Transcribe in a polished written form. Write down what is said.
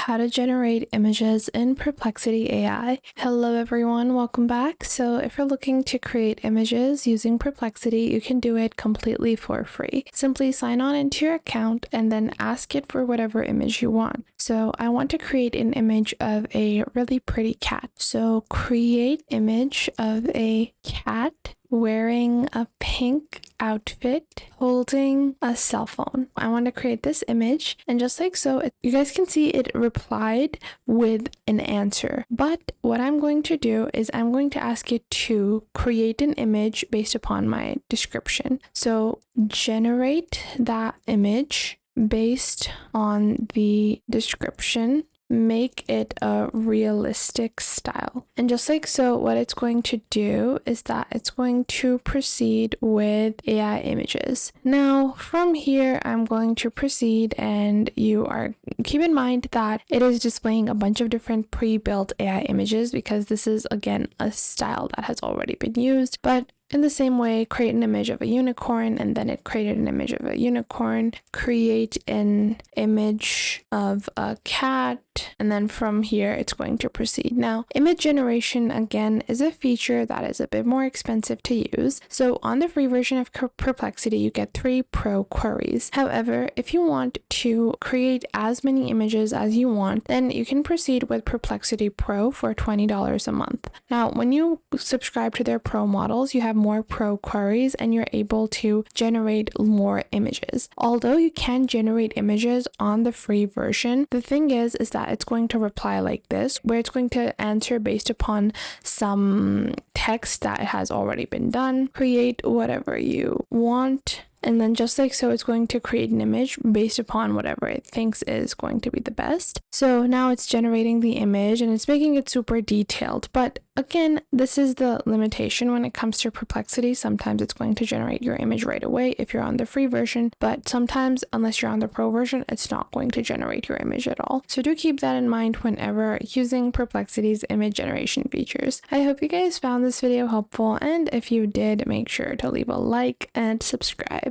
How to generate images in Perplexity AI. Hello everyone, welcome back. So if you're looking to create images using Perplexity, you can do it completely for free. Simply sign on into your account and then ask it for whatever image you want. So I want to create an image of a really pretty cat. So create image of a cat wearing a pink outfit holding a cell phone. I want to create this image, and just like so, you guys can see it replied with an answer. But what I'm going to do is I'm going to ask it to create an image based upon my description. So generate that image based on the description. Make it a realistic style. And just like so, what it's going to do is that it's going to proceed with AI images. Now, from here, I'm going to proceed, and keep in mind that it is displaying a bunch of different pre-built AI images because this is, again, a style that has already been used. But in the same way, create an image of a unicorn, and then it created an image of a unicorn. Create an image of a cat, and then from here, it's going to proceed. Now, image generation, again, is a feature that is a bit more expensive to use. So on the free version of Perplexity, you get 3 pro queries. However, if you want to create as many images as you want, then you can proceed with Perplexity Pro for $20 a month. Now, when you subscribe to their pro models, you have more pro queries and you're able to generate more images. Although you can generate images on the free version, the thing is that it's going to reply like this, where it's going to answer based upon some text that has already been done. Create whatever you want. And then just like so, it's going to create an image based upon whatever it thinks is going to be the best. So now it's generating the image and it's making it super detailed. But again, this is the limitation when it comes to Perplexity. Sometimes it's going to generate your image right away if you're on the free version, but sometimes, unless you're on the pro version, it's not going to generate your image at all. So do keep that in mind whenever using Perplexity's image generation features. I hope you guys found this video helpful, and if you did, make sure to leave a like and subscribe.